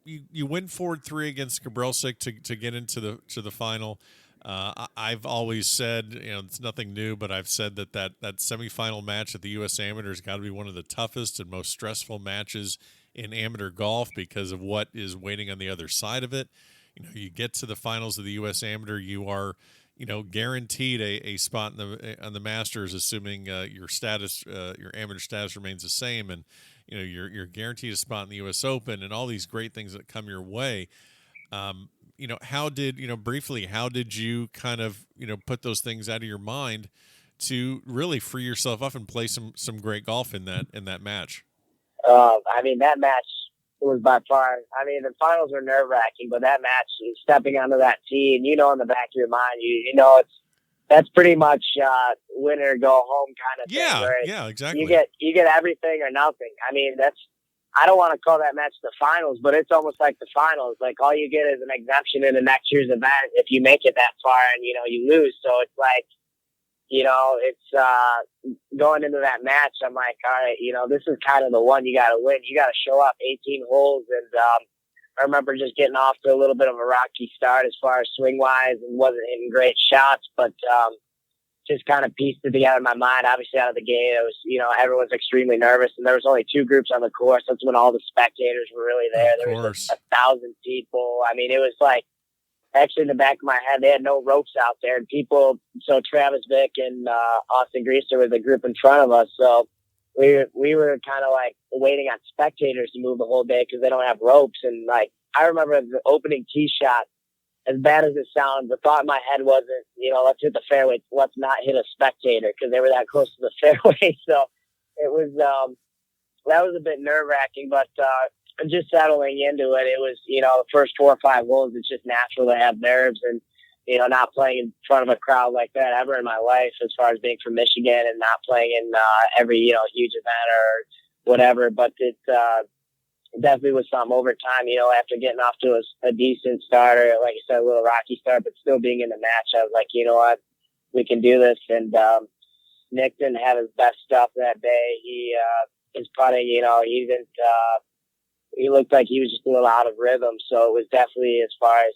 you win 4-3 against Gabrielsic to get into the final. I've always said, you know, it's nothing new, but I've said that semifinal match at the U.S. Amateur has got to be one of the toughest and most stressful matches in amateur golf because of what is waiting on the other side of it. You know, you get to the finals of the U.S. Amateur, you are, you know, guaranteed a spot on the Masters, assuming your amateur status remains the same, and you know you're guaranteed a spot in the U.S. Open, and all these great things that come your way. You know, how did you kind of, you know, put those things out of your mind to really free yourself up and play some great golf in that match? I mean, that match was by far, I mean, the finals were nerve-wracking, but that match, stepping onto that tee, and you know in the back of your mind, you know that's pretty much win or go home kind of thing. Yeah, exactly. You get everything or nothing. I mean, I don't want to call that match the finals, but it's almost like the finals. Like, all you get is an exemption in the next year's event if you make it that far and, you know, you lose. So it's like, it's going into that match. I'm like, all right, this is kind of the one you got to win. You got to show up 18 holes. And I remember just getting off to a little bit of a rocky start as far as swing wise and wasn't hitting great shots, but just kind of pieced it together in my mind. Obviously out of the gate, it was, everyone's extremely nervous, and there was only 2 groups on the course. That's when all the spectators were really there. There was 1,000 people. I mean, it was like, actually in the back of my head, they had no ropes out there, and people, so Travis Vick and Austin Greaser were the group in front of us. So we were kind of like waiting on spectators to move the whole day because they don't have ropes. And like, I remember the opening tee shot, as bad as it sounds, the thought in my head wasn't, let's hit the fairway. Let's not hit a spectator, because they were that close to the fairway. So it was, that was a bit nerve wracking, but just settling into it, it was, the first 4 or 5 holes, it's just natural to have nerves, and, not playing in front of a crowd like that ever in my life, as far as being from Michigan and not playing in every, huge event or whatever. But it definitely was something over time, after getting off to a decent start, or like you said, a little rocky start, but still being in the match. I was like, you know what, we can do this. And Nick didn't have his best stuff that day. His putting, he didn't, he looked like he was just a little out of rhythm. So it was definitely, as far as,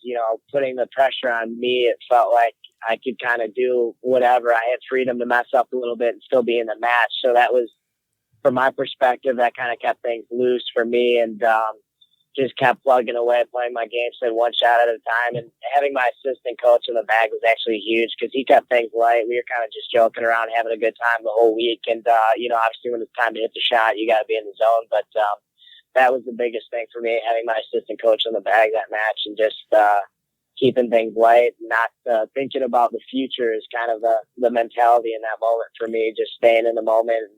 putting the pressure on me, it felt like I could kind of do whatever. I had freedom to mess up a little bit and still be in the match. So that was, from my perspective, that kind of kept things loose for me, and just kept plugging away, playing my game, said one shot at a time. And having my assistant coach in the bag was actually huge, because he kept things light. We were kind of just joking around, having a good time the whole week. And, obviously when it's time to hit the shot, you got to be in the zone. But that was the biggest thing for me, having my assistant coach in the bag that match, and just keeping things light, not thinking about the future is kind of the mentality in that moment for me, just staying in the moment, and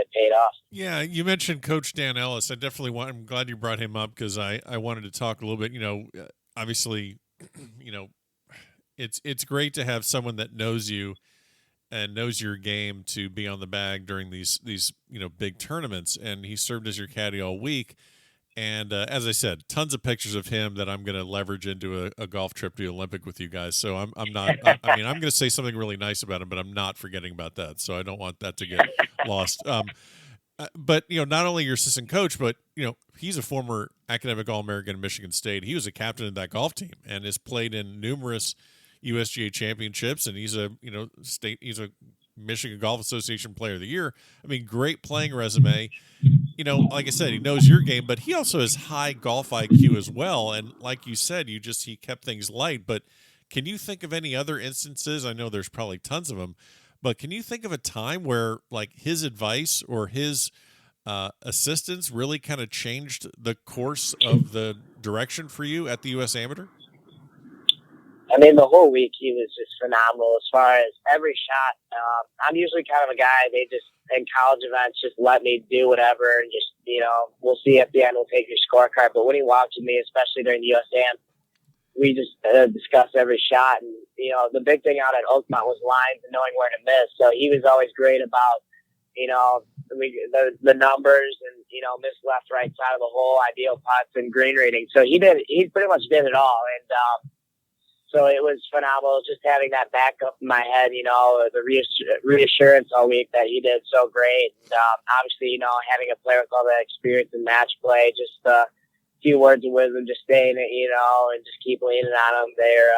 it paid off. Yeah, you mentioned Coach Dan Ellis. I'm glad you brought him up, because I wanted to talk a little bit, obviously, it's great to have someone that knows you and knows your game to be on the bag during these big tournaments. And he served as your caddy all week. And as I said, tons of pictures of him that I'm going to leverage into a golf trip to the Olympic with you guys. So I'm not. I'm going to say something really nice about him, but I'm not forgetting about that. So I don't want that to get lost. But not only your assistant coach, but he's a former academic All-American at Michigan State. He was a captain of that golf team and has played in numerous USGA championships. And he's a He's a Michigan Golf Association Player of the Year. I mean, great playing resume. Like I said, he knows your game, but he also has high golf IQ as well. And like you said, he kept things light. But can you think of any other instances? I know there's probably tons of them, but can you think of a time where like his advice or his assistance really kind of changed the course of the direction for you at the U.S. Amateur? I mean, the whole week he was just phenomenal as far as every shot. I'm usually kind of a guy, they just, in college events, just let me do whatever, and just, we'll see at the end, we'll take your scorecard. But when he walked with me, especially during the USAM, we just discussed every shot. And, the big thing out at Oakmont was lines and knowing where to miss. So he was always great about, the numbers and, miss left, right side of the hole, ideal putts, and green rating. So he pretty much did it all. And, so it was phenomenal just having that backup in my head, the reassurance all week that he did so great. And, obviously, having a player with all that experience in match play, just a few words of wisdom, just staying, and just keep leaning on him there,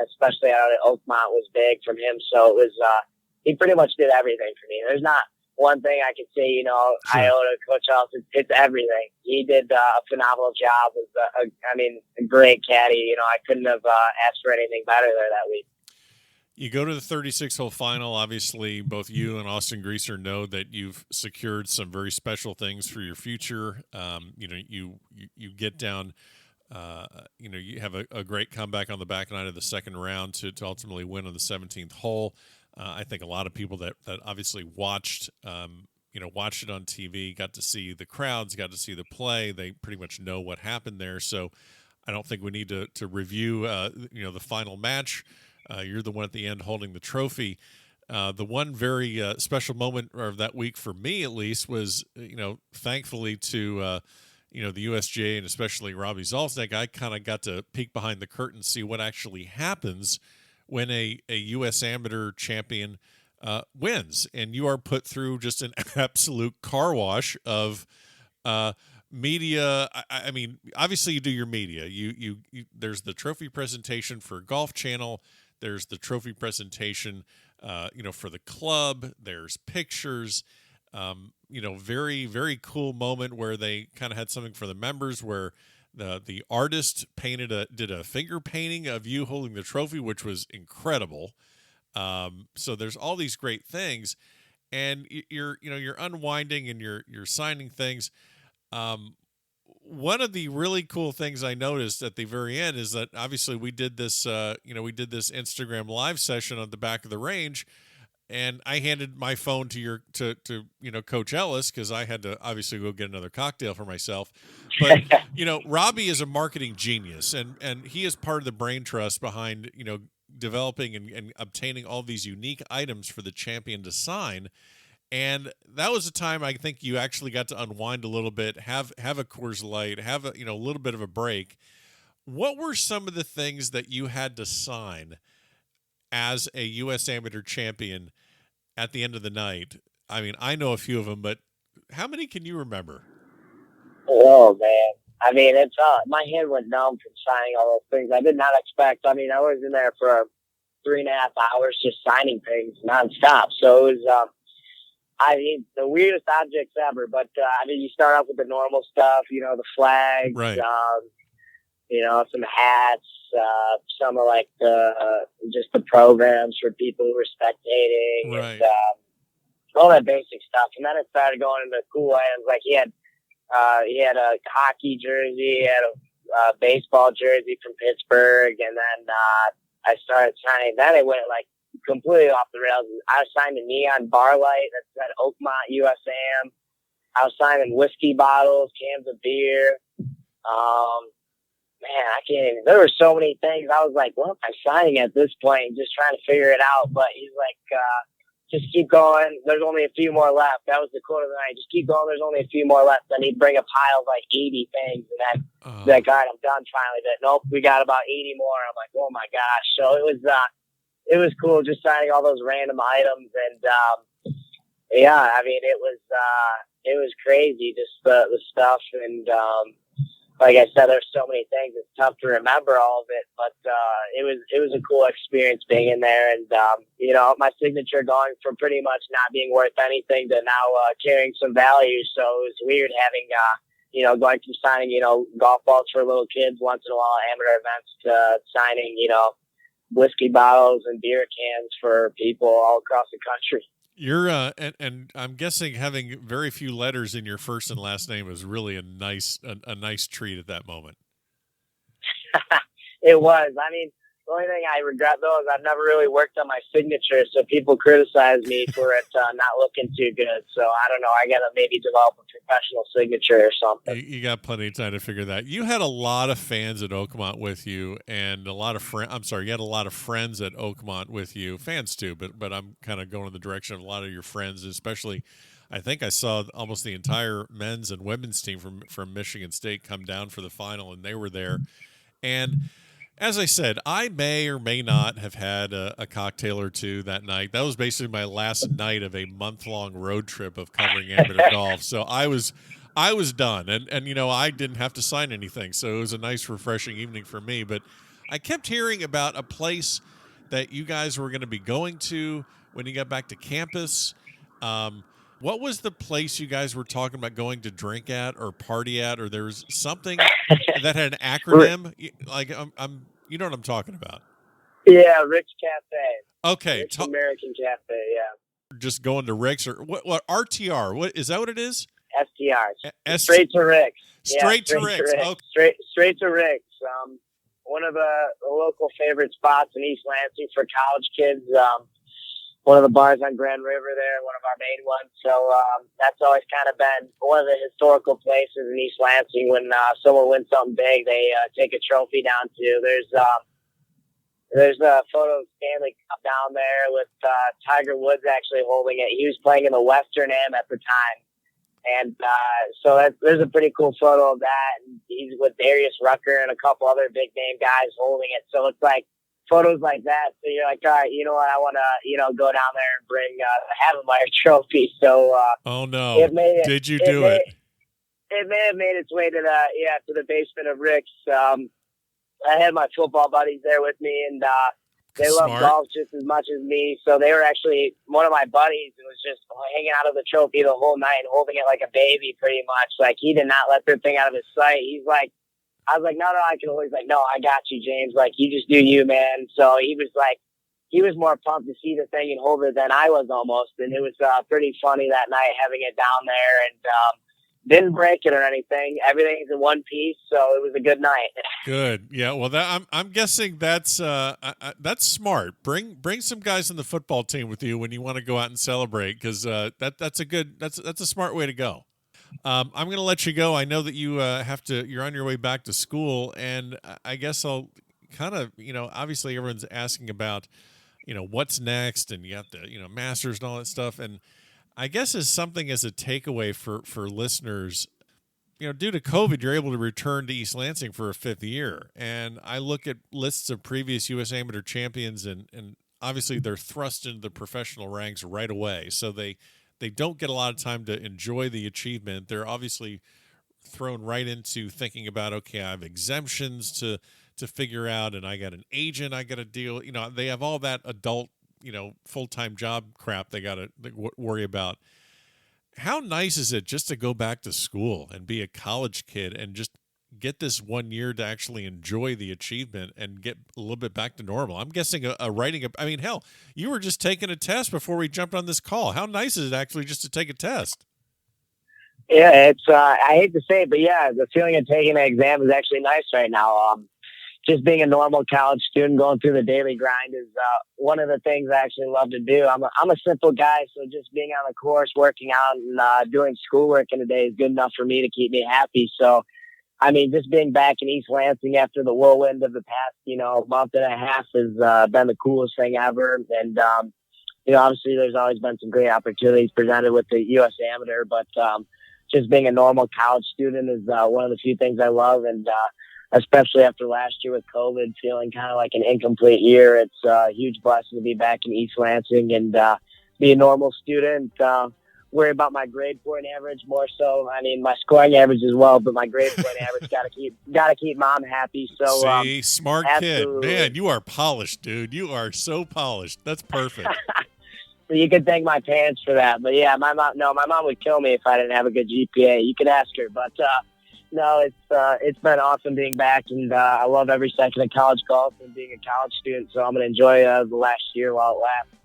especially out at Oakmont was big from him. So it was, he pretty much did everything for me. There's not one thing I could say, Sure. Iota, Coach Ellis, it's everything. He did a phenomenal job. Was a great caddy. I couldn't have asked for anything better there that week. You go to the 36-hole final. Obviously, both you and Austin Greaser know that you've secured some very special things for your future. You get down. You have a great comeback on the back nine of the second round to ultimately win on the 17th hole. I think a lot of people that obviously watched it on TV, got to see the crowds, got to see the play. They pretty much know what happened there. So I don't think we need to review, the final match. You're the one at the end holding the trophy. The one very special moment of that week for me, at least, was, thankfully to, the USGA and especially Robbie Zalznick, I kind of got to peek behind the curtain, see what actually happens when a U.S. Amateur champion wins, and you are put through just an absolute car wash of media. I mean, obviously you do your media. You there's the trophy presentation for Golf Channel. There's the trophy presentation, for the club. There's pictures. Very, very cool moment where they kind of had something for the members where the artist did a finger painting of you holding the trophy, which was incredible. So there's all these great things, and you're unwinding and you're signing things. One of the really cool things I noticed at the very end is that obviously we did this Instagram live session on the back of the range, and I handed my phone to Coach Ellis because I had to obviously go get another cocktail for myself. But Robbie is a marketing genius, and he is part of the brain trust behind developing and obtaining all these unique items for the champion to sign. And that was a time I think you actually got to unwind a little bit, have a Coors Light, have a little bit of a break. What were some of the things that you had to sign as a U.S. Amateur champion at the end of the night? I mean, I know a few of them, but how many can you remember? Oh, man. I mean, it's my head went numb from signing all those things. I did not expect. I mean, I was in there for 3.5 hours just signing things nonstop. So it was, the weirdest objects ever. But you start off with the normal stuff, the flags, right. Some hats, some of like just the programs for people who were spectating, right. and all that basic stuff. And then it started going into cool items. Like he had a hockey jersey, he had a baseball jersey from Pittsburgh, and then I started signing. Then it went like completely off the rails. I signed a neon bar light that said Oakmont USAM. I was signing whiskey bottles, cans of beer. Man, I can't even. There were so many things. I was like, what am I signing at this point? Just trying to figure it out. But he's like, just keep going. There's only a few more left. That was the quote of the night. Just keep going. There's only a few more left. Then he'd bring a pile of like 80 things. And then like, all right, I'm done finally. But nope, we got about 80 more. I'm like, oh my gosh. So it was cool just signing all those random items. And, yeah, I mean, it was crazy, just the stuff. And, like I said, there's so many things. It's tough to remember all of it, but it was a cool experience being in there. And my signature going from pretty much not being worth anything to now carrying some value. So it was weird having going from signing golf balls for little kids once in a while at amateur events to signing whiskey bottles and beer cans for people all across the country. You're and I'm guessing having very few letters in your first and last name was really a nice treat at that moment. It was. I mean, the only thing I regret though is I've never really worked on my signature, so people criticize me for it not looking too good. So I don't know. I gotta maybe develop a professional signature or something. You got plenty of time to figure that. You had a lot of fans at Oakmont with you, and a lot of you had a lot of friends at Oakmont with you, fans too. But I'm kind of going in the direction of a lot of your friends, especially. I think I saw almost the entire men's and women's team from Michigan State come down for the final, and they were there. And as I said, I may or may not have had a cocktail or two that night. That was basically my last night of a month-long road trip of covering amateur golf. So I was done, and I didn't have to sign anything. So it was a nice, refreshing evening for me. But I kept hearing about a place that you guys were going to be going to when you got back to campus. What was the place you guys were talking about going to drink at or party at, or there was something that had an acronym? Like you know what I'm talking about? Yeah, Rick's Cafe. Okay, Rick's American Cafe. Yeah. Just going to Rick's or what? RTR? What is that? What it is? STR. Straight to Rick's. Straight to Rick's. Okay. Straight to Rick's. One of the local favorite spots in East Lansing for college kids. One of the bars on Grand River there, one of our main ones. So that's always kind of been one of the historical places in East Lansing. When someone wins something big, they take a trophy down to. There's a photo of Stanley Cup down there with Tiger Woods actually holding it. He was playing in the Western Am at the time. And so there's a pretty cool photo of that. And he's with Darius Rucker and a couple other big-name guys holding it. So it's like photos like that. So you're like, all right, you know what? I want to, go down there and bring the Havemeyer trophy. So oh no, did you do it? It may have made its way to the basement of Rick's. I had my football buddies there with me, and they love golf just as much as me. So they were actually, one of my buddies was just hanging out of the trophy the whole night and holding it like a baby, pretty much. Like, he did not let the thing out of his sight. I was like, no, I can hold. He's like, no, I got you, James. Like, you just do you, man. So he was more pumped to see the thing and hold it than I was almost. And it was pretty funny that night having it down there, and didn't break it or anything. Everything's in one piece, so it was a good night. Good, yeah. Well, I'm guessing that's smart. Bring some guys in the football team with you when you want to go out and celebrate, because that's a smart way to go. I'm going to let you go. I know that you're on your way back to school, and I guess I'll kind of, obviously everyone's asking about, what's next, and you have to, masters and all that stuff, and I guess as a takeaway for listeners, due to COVID, you're able to return to East Lansing for a 5th year. And I look at lists of previous U.S. amateur champions, and obviously they're thrust into the professional ranks right away. So they don't get a lot of time to enjoy the achievement. They're obviously thrown right into thinking about, okay, I have exemptions to figure out, and I got an agent I got to deal. They have all that adult, full-time job crap they got to worry about. How nice is it just to go back to school and be a college kid and just get this 1 year to actually enjoy the achievement and get a little bit back to normal? I'm guessing hell, you were just taking a test before we jumped on this call. How nice is it actually just to take a test? Yeah, it's, I hate to say it, but yeah, the feeling of taking an exam is actually nice right now. Just being a normal college student, going through the daily grind is one of the things I actually love to do. I'm a simple guy, so just being on the course, working out, and doing schoolwork in a day is good enough for me to keep me happy. So, just being back in East Lansing after the whirlwind of the past, month and a half has been the coolest thing ever. And, obviously there's always been some great opportunities presented with the U.S. Amateur, but just being a normal college student is one of the few things I love. And, especially after last year with COVID, feeling kind of like an incomplete year. It's a huge blessing to be back in East Lansing and be a normal student. Worry about my grade point average more so. My scoring average as well, but my grade point average gotta keep mom happy. So see, smart absolutely. Kid, man, you are polished, dude. You are so polished. That's perfect. So you could thank my parents for that. But yeah, my mom would kill me if I didn't have a good GPA. You could ask her, but. No, it's been awesome being back, and I love every second of college golf and being a college student. So I'm going to enjoy the last year while it lasts.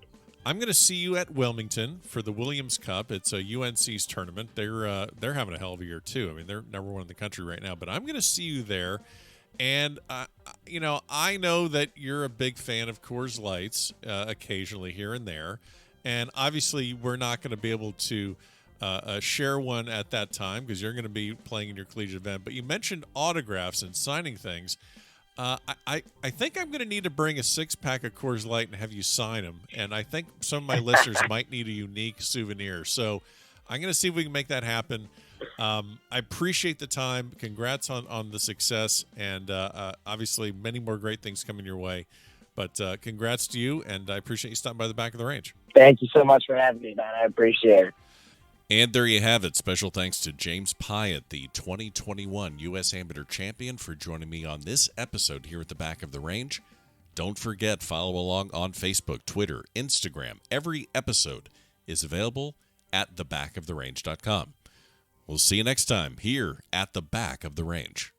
I'm going to see you at Wilmington for the Williams Cup. It's a UNC's tournament. They're having a hell of a year too. They're number one in the country right now. But I'm going to see you there, and I know that you're a big fan of Coors Lights occasionally here and there, and obviously we're not going to be able to. Share one at that time because you're going to be playing in your collegiate event. But you mentioned autographs and signing things. I think I'm going to need to bring a 6-pack of Coors Light and have you sign them. And I think some of my listeners might need a unique souvenir. So I'm going to see if we can make that happen. I appreciate the time. Congrats on the success. And obviously many more great things coming your way. But congrats to you. And I appreciate you stopping by the back of the range. Thank you so much for having me, man. I appreciate it. And there you have it. Special thanks to James Piot, the 2021 U.S. Amateur Champion, for joining me on this episode here at the Back of the Range. Don't forget, follow along on Facebook, Twitter, Instagram. Every episode is available at thebackoftherange.com. We'll see you next time here at the Back of the Range.